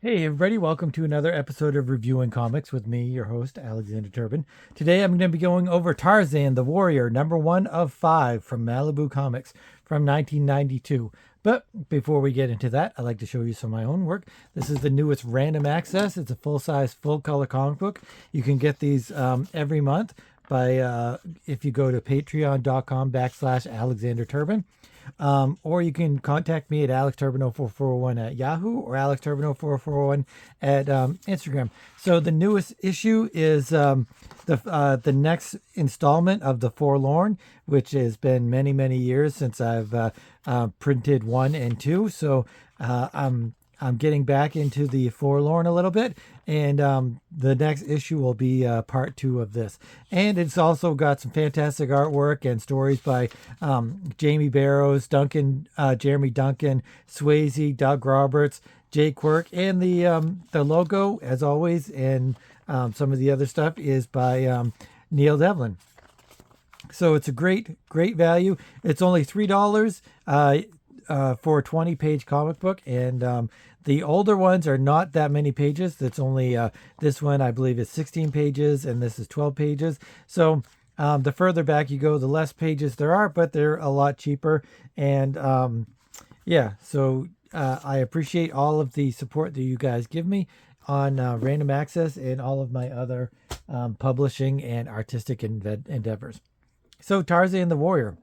Hey everybody, welcome to another episode of Reviewing Comics with me, your host, Alexander Turbin. Today I'm going to be going over Tarzan the Warrior, number 1 of 5 from Malibu Comics from 1992. But before we get into that, I'd like to show you some of my own work. This is the newest Random Access. It's a full-size, full-color comic book. You can get these every month by if you go to patreon.com/Alexander Turbin. Or you can contact me at alexturbin0441 at Yahoo or alexturbin0441 at Instagram. So the newest issue is the next installment of The Forlorn, which has been many, many years since I've printed 1 and 2. So I'm getting back into The Forlorn a little bit, and the next issue will be part 2 of this. And it's also got some fantastic artwork and stories by Jamie Barrows, Jeremy Duncan, Swayze, Doug Roberts, Jay Quirk, and the logo, as always, and some of the other stuff is by Neil Devlin. So it's a great value. It's only $3 for a 20-page comic book, and the older ones are not that many pages. That's only this one, I believe, is 16 pages, and this is 12 pages. So the further back you go, the less pages there are, but they're a lot cheaper. And so I appreciate all of the support that you guys give me on Random Access and all of my other publishing and artistic endeavors. So Tarzan the Warrior.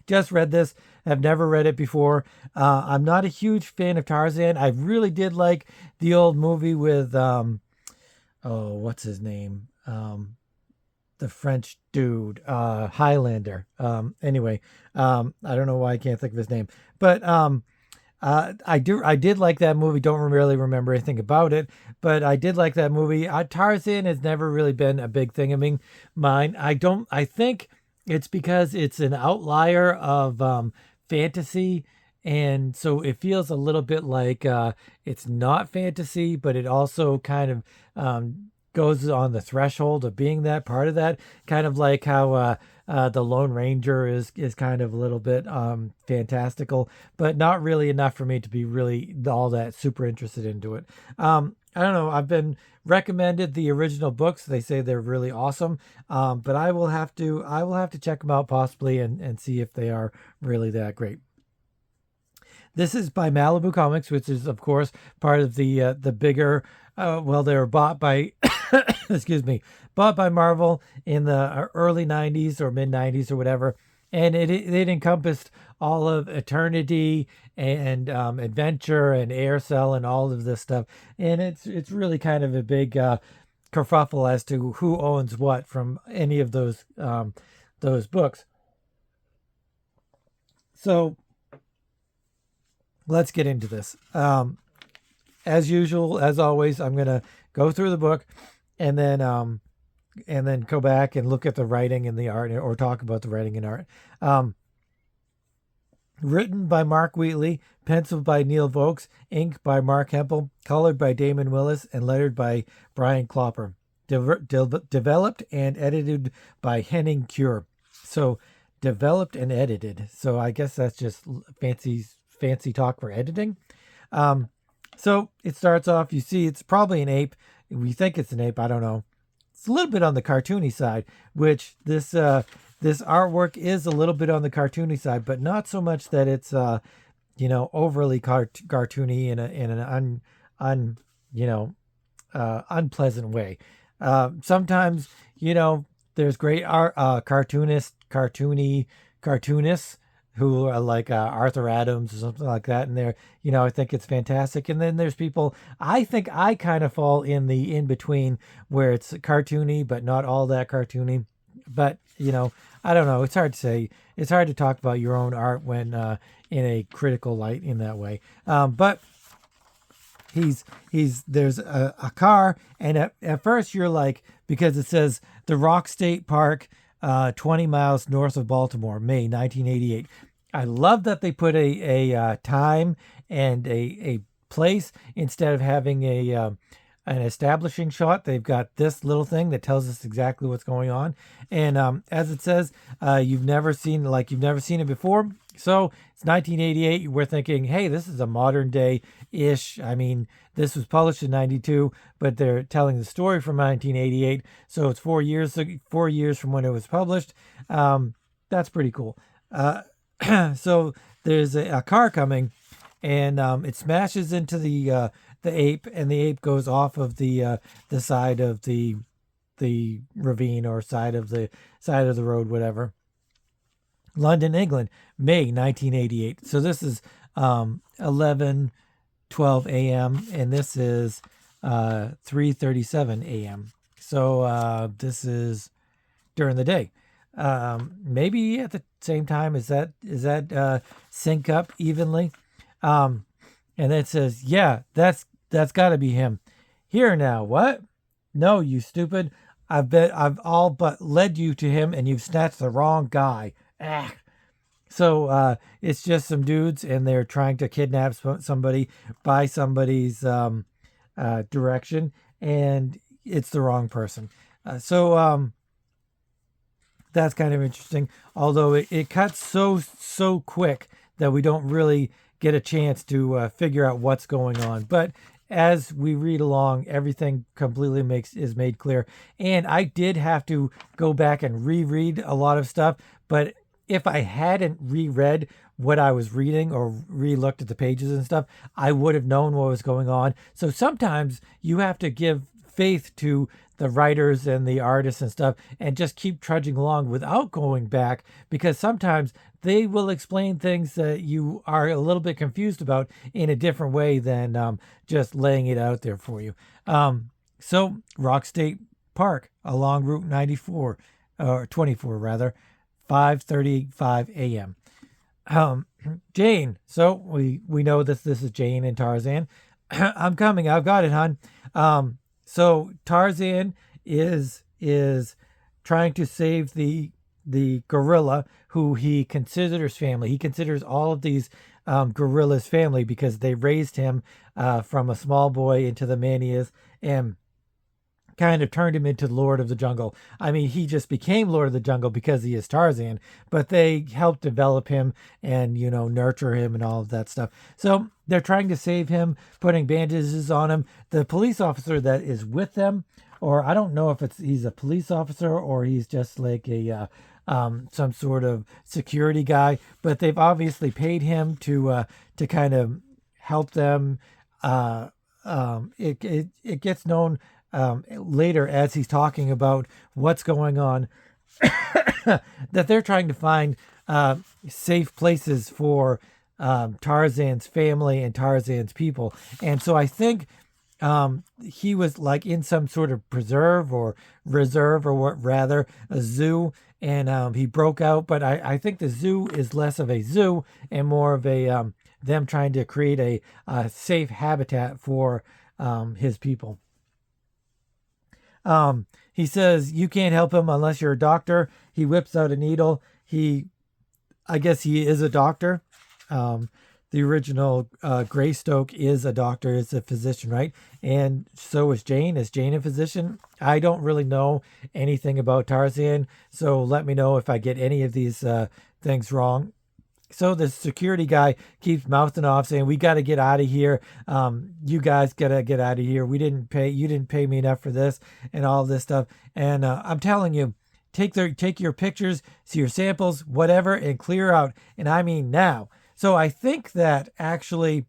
Just read this. I've never read it before. I'm not a huge fan of Tarzan. I really did like the old movie with, what's his name? The French dude, Highlander. Anyway, I don't know why I can't think of his name, but I did like that movie. Don't really remember anything about it, but I did like that movie. Tarzan has never really been a big thing of mine. I think it's because it's an outlier of fantasy, and so it feels a little bit like it's not fantasy, but it also kind of goes on the threshold of being that part of that, kind of like how the Lone Ranger is kind of a little bit fantastical, but not really enough for me to be really all that super interested into it. I don't know. I've been recommended the original books. They say they're really awesome. But I will have to check them out possibly and see if they are really that great. This is by Malibu Comics, which is of course part of the bigger. They were bought by, excuse me, bought by Marvel in the early '90s or mid '90s or whatever, and it encompassed all of Eternity and Adventure and Air Cell and all of this stuff, and it's really kind of a big kerfuffle as to who owns what from any of those books. So let's get into this. As usual, as always, I'm gonna go through the book and then go back and look at the writing and the art, or talk about the writing and art. Written by Mark Wheatley, penciled by Neil Vokes, ink by Mark Hempel, colored by Damon Willis, and lettered by Brian Klopper. Developed and edited by Henning Cure. So developed and edited. So I guess that's just fancy talk for editing. So it starts off, you see it's probably an ape. We think it's an ape, I don't know. It's a little bit on the cartoony side, which this artwork is a little bit on the cartoony side, but not so much that it's overly cartoony in an unpleasant way. Sometimes there's great art, cartoonists who are like Arthur Adams or something like that, and they're, I think it's fantastic. And then there's people, I think I kind of fall in the in-between where it's cartoony but not all that cartoony. But I don't know, it's hard to say. It's hard to talk about your own art when in a critical light in that way. But there's a car, and at first you're like, because it says the Rock State Park, 20 miles north of Baltimore, May 1988. I love that they put a time and a place instead of having an establishing shot. They've got this little thing that tells us exactly what's going on. And as it says, you've never seen it before. So it's 1988. We're thinking, hey, this is a modern day ish. I mean, this was published in 92, but they're telling the story from 1988. So it's 4 years from when it was published. That's pretty cool. So there's a car coming, and it smashes into the ape, and the ape goes off of the side of the ravine, or side of the road, whatever. London, England, May 1988. So this is 11:12 a.m. and this is 3:37 a.m. So this is during the day. Maybe at the same time. Is that sync up evenly? And it says, yeah, that's got to be him. Here now, what? No, you stupid. I've all but led you to him, and you've snatched the wrong guy. Ah. So it's just some dudes, and they're trying to kidnap somebody by somebody's direction, and it's the wrong person. So that's kind of interesting. Although it cuts so quick that we don't really get a chance to figure out what's going on. But as we read along, everything completely is made clear. And I did have to go back and reread a lot of stuff, but if I hadn't reread what I was reading or re-looked at the pages and stuff, I would have known what was going on. So sometimes you have to give faith to the writers and the artists and stuff and just keep trudging along without going back, because sometimes they will explain things that you are a little bit confused about in a different way than just laying it out there for you. So Rock State Park along Route 94, or 24 rather, 5:35 a.m. Jane. So we know this is Jane and Tarzan. I'm coming. I've got it, hon. So Tarzan is trying to save the gorilla who he considers family. He considers all of these gorillas family because they raised him from a small boy into the man he is, and kind of turned him into Lord of the Jungle. I mean, he just became Lord of the Jungle because he is Tarzan, but they helped develop him and, nurture him and all of that stuff. So they're trying to save him, putting bandages on him. The police officer that is with them, or I don't know if he's a police officer or he's just like a some sort of security guy, but they've obviously paid him to kind of help them. It gets known later as he's talking about what's going on that they're trying to find safe places for Tarzan's family and Tarzan's people. And so I think he was like in some sort of preserve or reserve, or what, rather a zoo, and he broke out. But I think the zoo is less of a zoo and more of a them trying to create a safe habitat for his people. He says, you can't help him unless you're a doctor. He whips out a needle. I guess he is a doctor. The original Greystoke is a doctor, is a physician, right? And so is Jane. Is Jane a physician? I don't really know anything about Tarzan, so let me know if I get any of these things wrong. So the security guy keeps mouthing off saying, we got to get out of here. You guys got to get out of here. You didn't pay me enough for this and all this stuff. And I'm telling you, take your pictures, see your samples, whatever, and clear out. And I mean now. So I think that actually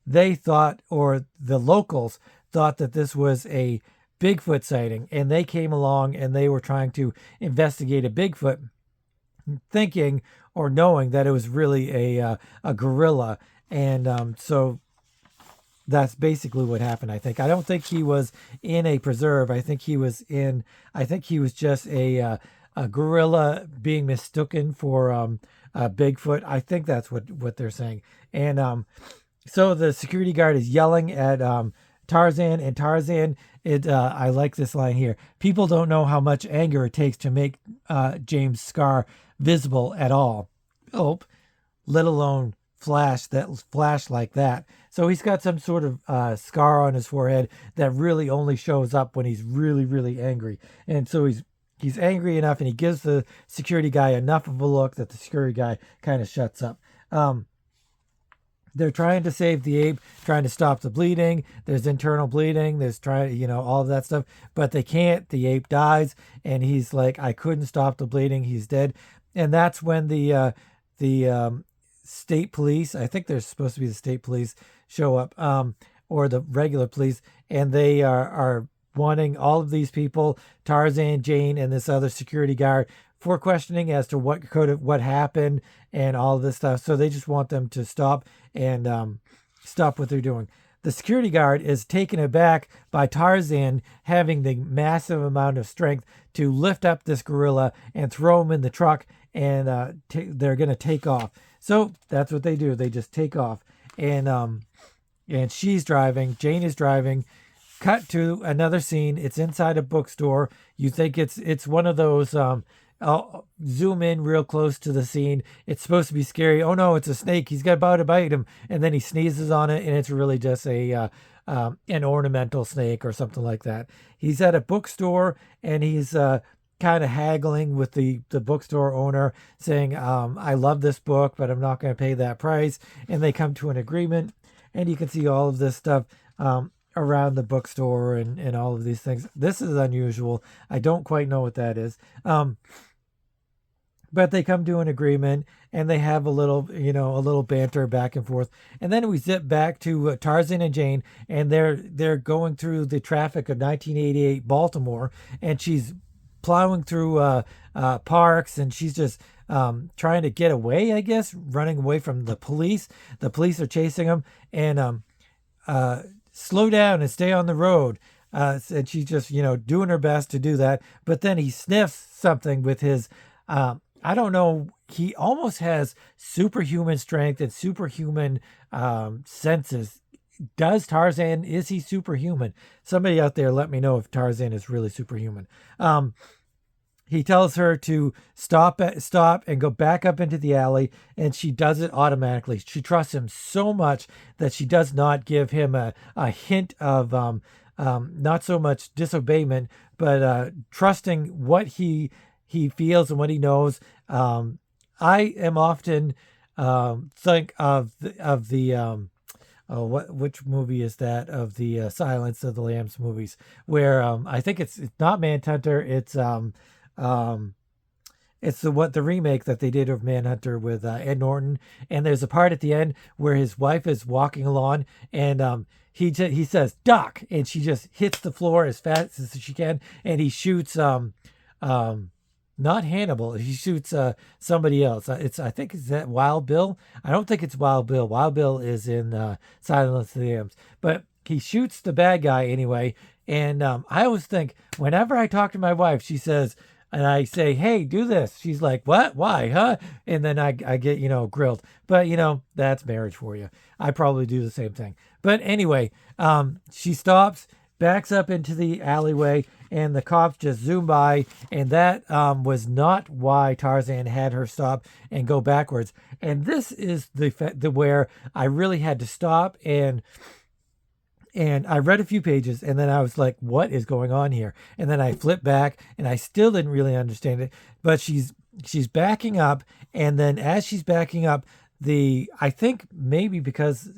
they thought, or the locals thought, that this was a Bigfoot sighting, and they came along and they were trying to investigate a Bigfoot, thinking or knowing that it was really a gorilla. And so that's basically what happened, I think. I don't think he was in a preserve. I think he was just a gorilla being mistaken for Bigfoot. I think that's what they're saying. And so the security guard is yelling at Tarzan, and Tarzan, I like this line here. People don't know how much anger it takes to make James Scar visible at all. Oh, let alone flash like that. So he's got some sort of scar on his forehead that really only shows up when he's really, really angry. And so he's angry enough, and he gives the security guy enough of a look that the security guy kind of shuts up. they're trying to save the ape, trying to stop the bleeding. There's internal bleeding. There's all of that stuff, but they can't. The ape dies, and he's like, I couldn't stop the bleeding. He's dead. And that's when the state police, I think they're supposed to be the state police, show up, or the regular police, and they are wanting all of these people, Tarzan, Jane, and this other security guard, for questioning as to what happened and all of this stuff. So they just want them to stop and stop what they're doing. The security guard is taken aback by Tarzan having the massive amount of strength to lift up this gorilla and throw him in the truck, and they're going to take off. So that's what they do. They just take off, and she's driving. Jane is driving. Cut to another scene. It's inside a bookstore. You think it's one of those. I'll zoom in real close to the scene. It's supposed to be scary. Oh no, it's a snake. He's about to bite him, and then he sneezes on it, and it's really just an ornamental snake or something like that. He's at a bookstore, and he's kind of haggling with the bookstore owner, saying, I love this book, but I'm not going to pay that price. And they come to an agreement, and you can see all of this stuff around the bookstore and all of these things. This is unusual. I don't quite know what that is. But they come to an agreement, and they have a little banter back and forth. And then we zip back to Tarzan and Jane, and they're going through the traffic of 1988 Baltimore, and she's plowing through parks, and she's just trying to get away, I guess, running away from the police. The police are chasing them, and slow down and stay on the road. And she's just, doing her best to do that. But then he sniffs something with his, I don't know, he almost has superhuman strength and superhuman senses. Is he superhuman? Somebody out there, let me know if Tarzan is really superhuman. He tells her to stop and go back up into the alley, and she does it automatically. She trusts him so much that she does not give him a hint of not so much disobeyment, but trusting what he feels and what he knows. I am often think of the which movie is that, of the Silence of the Lambs movies, where I think it's not Manhunter, it's the remake that they did of Manhunter with Ed Norton, and there's a part at the end where his wife is walking along, and he says "duck," and she just hits the floor as fast as she can, and he shoots not Hannibal. He shoots somebody else. I think it's that Wild Bill. I don't think it's Wild Bill. Wild Bill is in Silence of the Lambs, but he shoots the bad guy anyway. And I always think, whenever I talk to my wife, she says, and I say, "Hey, do this." She's like, "What? Why? Huh?" And then I get grilled. But that's marriage for you. I probably do the same thing. But anyway, she stops, backs up into the alleyway, and the cops just zoom by, and that was not why Tarzan had her stop and go backwards. And this is the where I really had to stop, and I read a few pages, and then I was like, what is going on here? And then I flipped back, and I still didn't really understand it. But she's backing up, and then as she's backing up, I think maybe because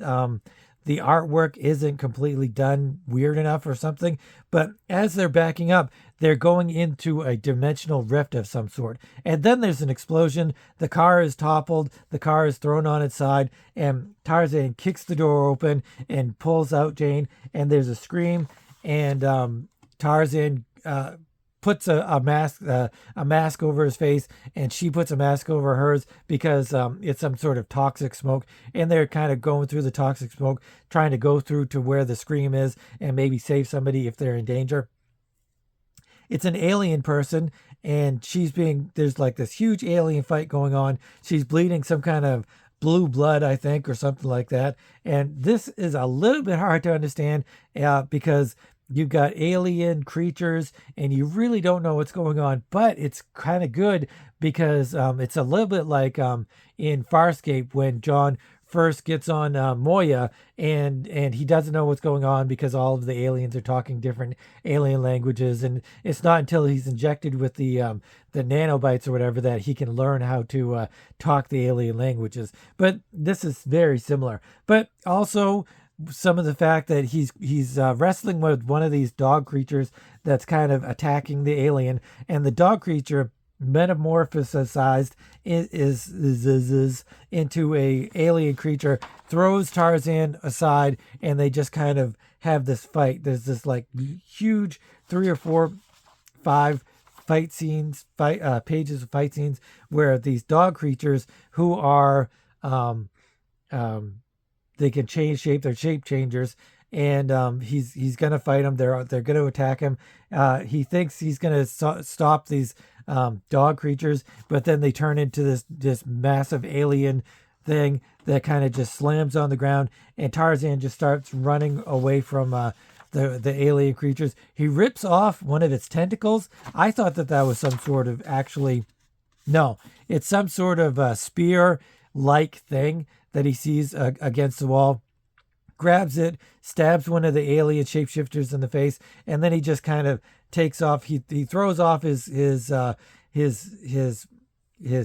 the artwork isn't completely done weird enough or something, but as they're backing up, they're going into a dimensional rift of some sort. And then there's an explosion. The car is toppled. The car is thrown on its side, and Tarzan kicks the door open and pulls out Jane, and there's a scream, and Tarzan puts a mask over his face, and she puts a mask over hers because it's some sort of toxic smoke, and they're kind of going through the toxic smoke, trying to go through to where the scream is and maybe save somebody if they're in danger. It's an alien person, and there's like this huge alien fight going on. She's bleeding some kind of blue blood, I think, or something like that. And this is a little bit hard to understand because you've got alien creatures and you really don't know what's going on, but it's kind of good because it's a little bit like in Farscape when John first gets on Moya, and he doesn't know what's going on because all of the aliens are talking different alien languages, and it's not until he's injected with the nanobites or whatever that he can learn how to talk the alien languages. But this is very similar. But also some of the fact that he's wrestling with one of these dog creatures that's kind of attacking the alien, and the dog creature metamorphosized is into a alien creature, throws Tarzan aside, and they just kind of have this fight. There's this like huge 3 or 4, 5 fight scenes, pages of fight scenes where these dog creatures who are they can change shape, they're shape changers, and he's gonna fight them. They're gonna attack him. He thinks he's gonna stop these dog creatures, but then they turn into this massive alien thing that kind of just slams on the ground, and Tarzan just starts running away from the alien creatures. He rips off one of its tentacles. I thought that was some sort of no, it's some sort of spear like thing that he sees against the wall, grabs it, stabs one of the alien shapeshifters in the face, and then he just kind of takes off. He throws off his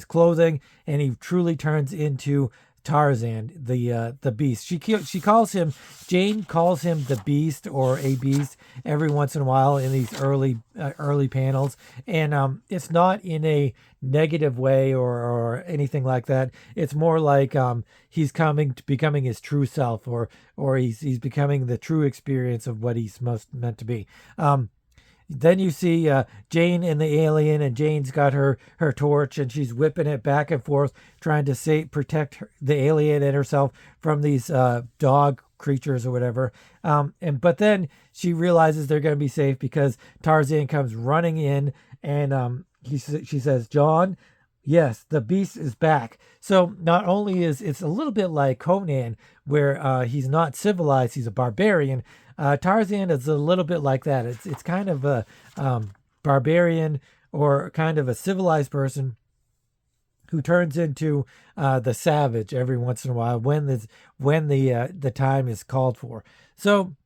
clothing, and he truly turns into Tarzan, the beast. Jane calls him the beast or a beast every once in a while in these early panels, and it's not in a negative way or anything like that. It's more like he's becoming his true self, or he's becoming the true experience of what he's most meant to be. Then you see Jane and the alien, and Jane's got her torch, and she's whipping it back and forth, trying to protect the alien and herself from these dog creatures or whatever. But then she realizes they're going to be safe because Tarzan comes running in, and she says, "John, yes, the beast is back." So not only it's a little bit like Conan, where he's not civilized, he's a barbarian. Tarzan is a little bit like that. It's kind of a barbarian or kind of a civilized person who turns into the savage every once in a while when the time is called for. So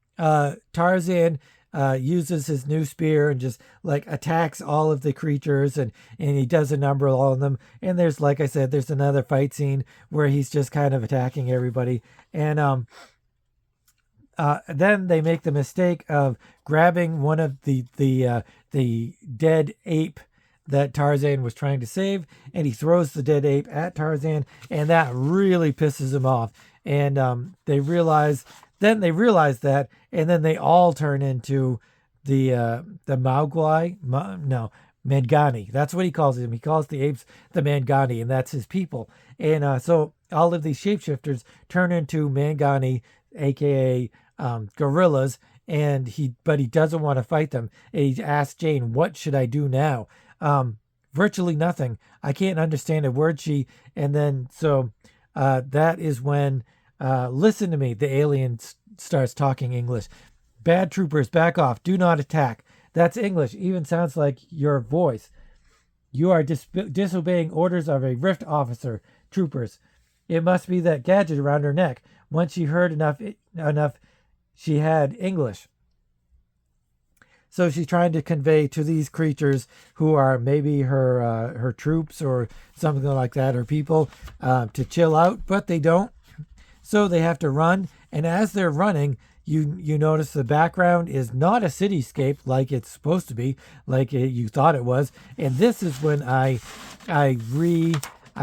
Tarzan uses his new spear and just like attacks all of the creatures, and he does a number of all of them. And there's, like I said, there's another fight scene where he's just kind of attacking everybody, and then they make the mistake of grabbing one of the dead ape that Tarzan was trying to save, and he throws the dead ape at Tarzan, and that really pisses him off. And they realize that, and then they all turn into the Mangani. That's what he calls them. He calls the apes the Mangani, and that's his people. And so all of these shapeshifters turn into Mangani, aka gorillas, but he doesn't want to fight them. And he asks Jane, "What should I do now?" Virtually nothing. I can't understand a word and then so that is when listen to me, the alien starts talking English. "Bad troopers, back off, do not attack." That's English, even sounds like your voice. "You are disobeying orders of a Rift officer. Troopers." It must be that gadget around her neck. Once she heard enough, she had English. So she's trying to convey to these creatures, who are maybe her troops or something like that, her people, to chill out, but they don't. So they have to run, and as they're running, you notice the background is not a cityscape like it's supposed to be, like you thought it was. And this is when I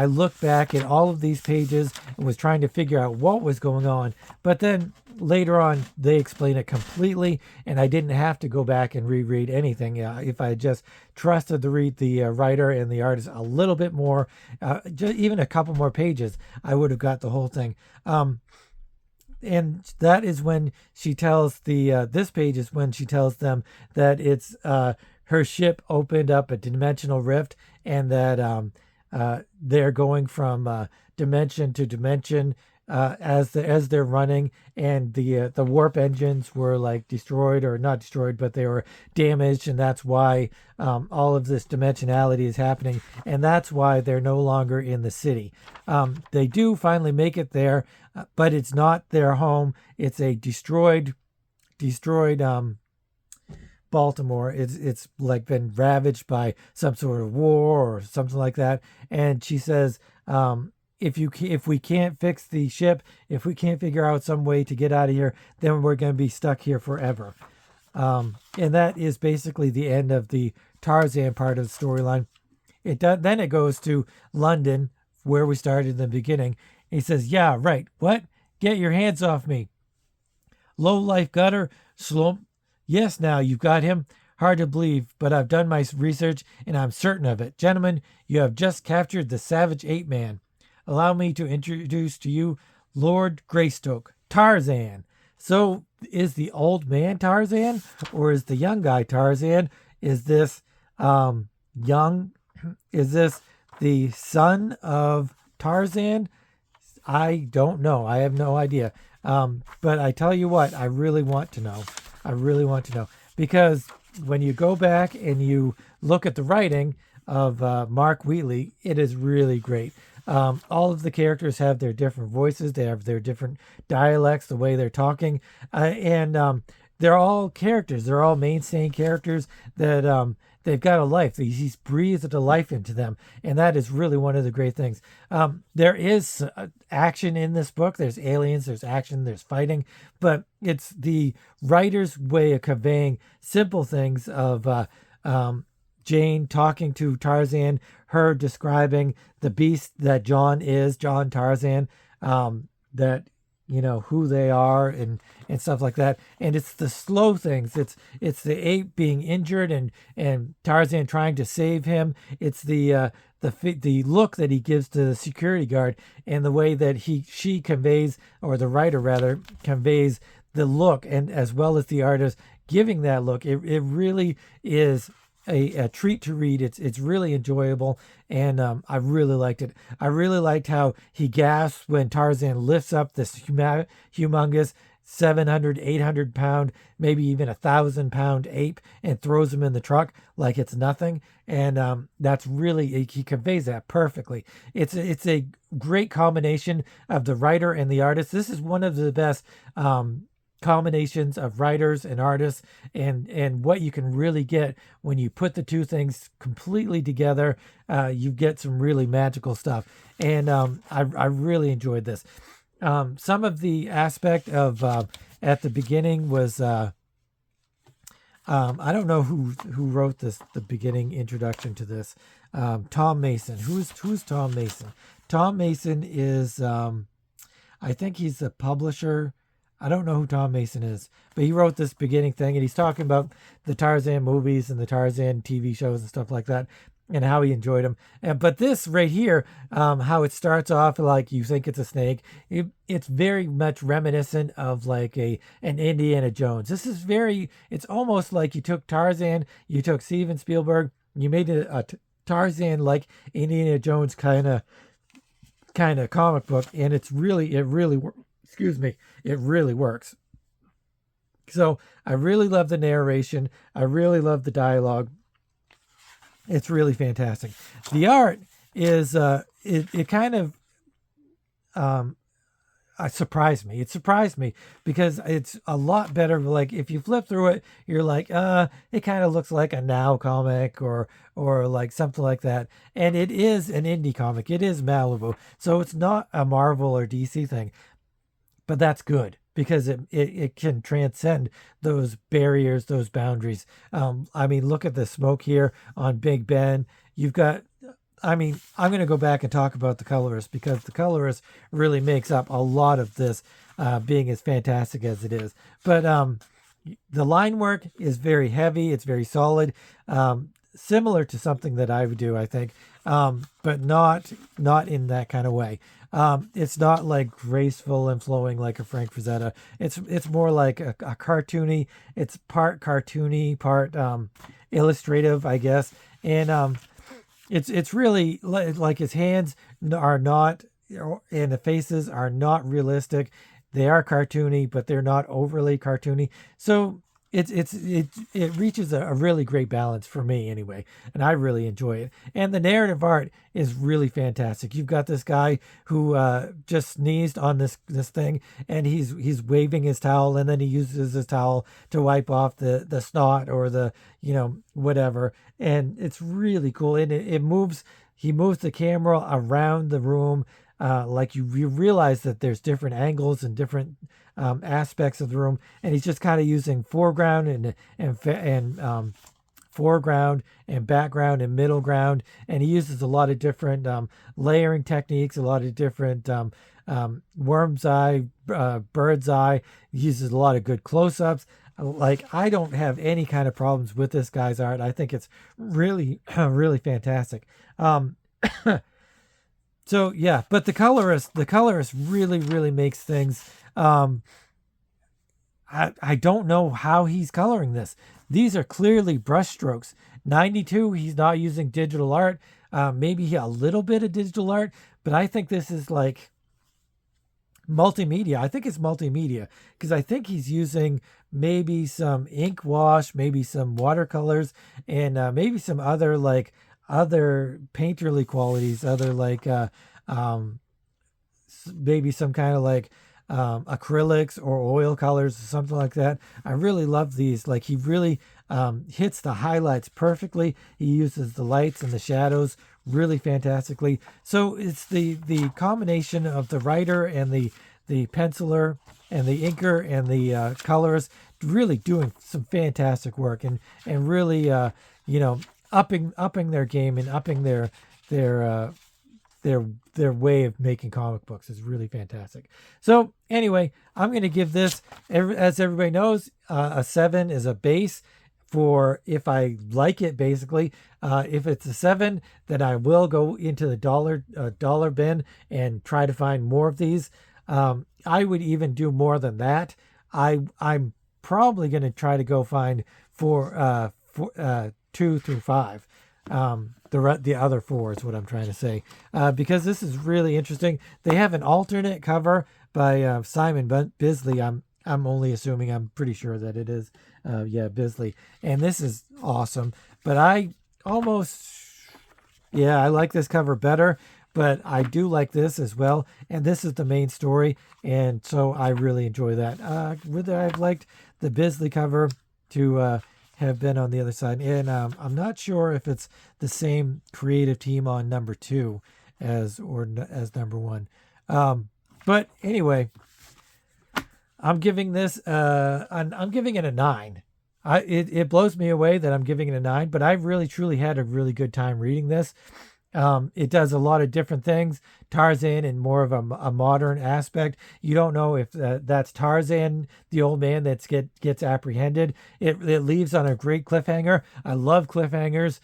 looked back at all of these pages and was trying to figure out what was going on. But then later on, they explain it completely, and I didn't have to go back and reread anything. If I just trusted the writer and the artist a little bit more, just even a couple more pages, I would have got the whole thing. And that is when she tells this page is when she tells them that it's her ship opened up a dimensional rift, and that they're going from dimension to dimension as they're running, and the warp engines were like destroyed, or not destroyed, but they were damaged, and that's why all of this dimensionality is happening, and that's why they're no longer in the city. They do finally make it there. but it's not their home. It's a destroyed Baltimore. It's like been ravaged by some sort of war or something like that. And she says, if we can't fix the ship, if we can't figure out some way to get out of here, then we're going to be stuck here forever. And that is basically the end of the Tarzan part of the storyline. Then it goes to London, where we started in the beginning. He says, "Yeah, right. What? Get your hands off me. Low life gutter, slow. Yes, now you've got him. Hard to believe, but I've done my research and I'm certain of it. Gentlemen, you have just captured the savage ape man. Allow me to introduce to you Lord Greystoke, Tarzan." So is the old man Tarzan, or is the young guy Tarzan? Is this young? Is this the son of Tarzan? I don't know. I have no idea. But I tell you what, I really want to know. I really want to know, because when you go back and you look at the writing of Mark Wheatley, it is really great. All of the characters have their different voices. They have their different dialects, the way they're talking, and they're all characters. They're all mainstay characters that they've got a life. He's breathed a life into them, and that is really one of the great things. There is action in this book. There's aliens, there's action, there's fighting, but it's the writer's way of conveying simple things of Jane talking to Tarzan, her describing the beast that John Tarzan, that, who they are and stuff like that. And it's the slow things. It's the ape being injured and Tarzan trying to save him. It's the look that he gives to the security guard, and the way that she conveys, or the writer rather conveys, the look, and as well as the artist giving that look. It really is a treat to read. It's really enjoyable, and I really liked it. I really liked how he gasps when Tarzan lifts up this humongous 700, 800 pound, maybe even 1,000 pound ape and throws him in the truck like it's nothing. And that's really, he conveys that perfectly. It's a great combination of the writer and the artist. This is one of the best combinations of writers and artists, and what you can really get when you put the two things completely together. You get some really magical stuff, and I really enjoyed this. Some of the aspect of at the beginning was I don't know who wrote the beginning introduction to this. Tom Mason. Who's Tom Mason? Tom Mason is I think he's the publisher. I don't know who Tom Mason is, but he wrote this beginning thing, and he's talking about the Tarzan movies and the Tarzan TV shows and stuff like that, and how he enjoyed them. But this right here, how it starts off like you think it's a snake, it's very much reminiscent of like an Indiana Jones. This is it's almost like you took Tarzan, you took Steven Spielberg, you made it a Tarzan like Indiana Jones kind of comic book, and it really works. So I really love the narration. I really love the dialogue. It's really fantastic. The art is it kind of surprised me. It surprised me because it's a lot better. Like if you flip through it, you're like, it kind of looks like a Now comic or like something like that. And it is an indie comic. It is Malibu, so it's not a Marvel or DC thing. But that's good, because it can transcend those barriers, those boundaries. I mean, look at the smoke here on Big Ben. You've got, I'm going to go back and talk about the colorist, because the colorist really makes up a lot of this being as fantastic as it is. But the line work is very heavy. It's very solid, similar to something that I would do, I think, but not in that kind of way. It's not like graceful and flowing like a Frank Frazetta. It's more like a cartoony. It's part cartoony, part illustrative, I guess. And it's really like his hands are not, and the faces are not realistic. They are cartoony, but they're not overly cartoony. So it reaches a really great balance for me anyway, and I really enjoy it. And the narrative art is really fantastic. You've got this guy who just sneezed on this thing, and he's waving his towel, and then he uses his towel to wipe off the snot or the whatever, and it's really cool. And it moves. He moves the camera around the room. Like you realize that there's different angles and different aspects of the room, and he's just kind of using foreground and foreground and background and middle ground, and he uses a lot of different layering techniques, a lot of different worm's eye, bird's eye. He uses a lot of good close-ups. Like, I don't have any kind of problems with this guy's art. I think it's really really fantastic. So yeah, but the colorist really makes things. I don't know how he's coloring this. These are clearly brush strokes. 92, he's not using digital art. Maybe a little bit of digital art, but I think this is like multimedia. I think it's multimedia because I think he's using maybe some ink wash, maybe some watercolors, and maybe some other other painterly qualities, other maybe some kind of acrylics or oil colors or something like that. I really love these. Like, he really hits the highlights perfectly. He uses the lights and the shadows really fantastically. So it's the combination of the writer and the penciler and the inker and the colorist really doing some fantastic work and really upping their game and upping their way of making comic books is really fantastic. So anyway, I'm going to give this, as everybody knows, a 7 is a base for if I like it, basically. If it's a 7, then I will go into the dollar bin and try to find more of these. I would even do more than that. I'm probably going to try to go find 2 through 5. The other 4 is what I'm trying to say, because this is really interesting. They have an alternate cover by Simon Bisley. I'm only assuming. I'm pretty sure that it is Bisley, and this is awesome. But I like this cover better, but I do like this as well, and this is the main story, and so I really enjoy that. Whether I've liked the Bisley cover to have been on the other side, and I'm not sure if it's the same creative team on number 2 as number 1. But anyway, I'm giving this I'm giving it a 9. It blows me away that I'm giving it a 9, but I've really truly had a really good time reading this. It does a lot of different things. Tarzan in more of a modern aspect. You don't know if that's Tarzan, the old man that gets apprehended. It leaves on a great cliffhanger. I love cliffhangers.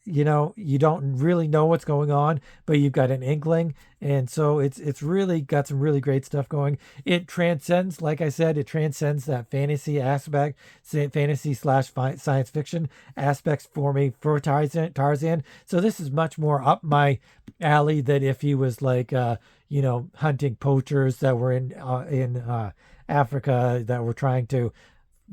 You don't really know what's going on, but you've got an inkling, and so it's really got some really great stuff going. It transcends, like I said, that fantasy aspect, fantasy / science fiction aspects for me for Tarzan. So this is much more up my alley than if he was hunting poachers that were in Africa that were trying to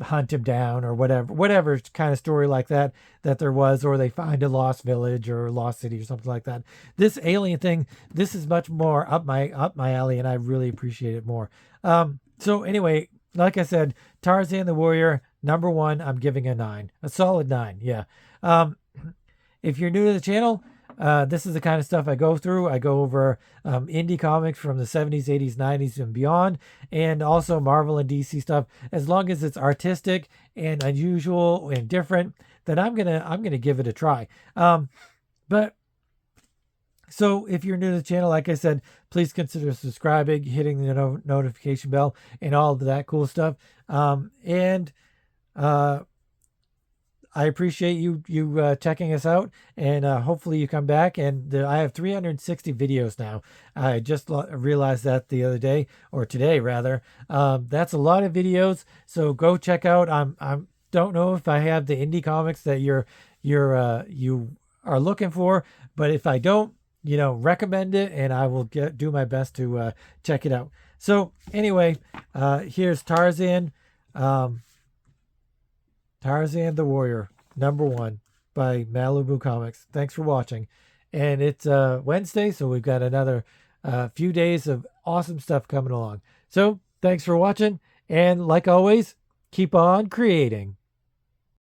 hunt him down or whatever kind of story like that there was, or they find a lost village or a lost city or something like that. This alien thing, this is much more up my alley, and I really appreciate it more. So anyway, like I said, Tarzan the Warrior, number 1, I'm giving a 9, a solid 9. Yeah. If you're new to the channel, this is the kind of stuff I go through. I go over indie comics from the 70s, 80s, 90s, and beyond, and also Marvel and DC stuff. As long as it's artistic and unusual and different, then I'm gonna give it a try. But so if you're new to the channel, like I said, please consider subscribing, hitting the notification bell, and all of that cool stuff. I appreciate you checking us out, and hopefully you come back. And I have 360 videos now. I just realized that the other day, or today rather. That's a lot of videos, so go check out. I don't know if I have the indie comics that you are looking for, but if I don't, recommend it, and I will do my best to check it out. So anyway, here's Tarzan. Tarzan the Warrior, #1 by Malibu Comics. Thanks for watching. And it's Wednesday, so we've got another few days of awesome stuff coming along. So thanks for watching. And like always, keep on creating.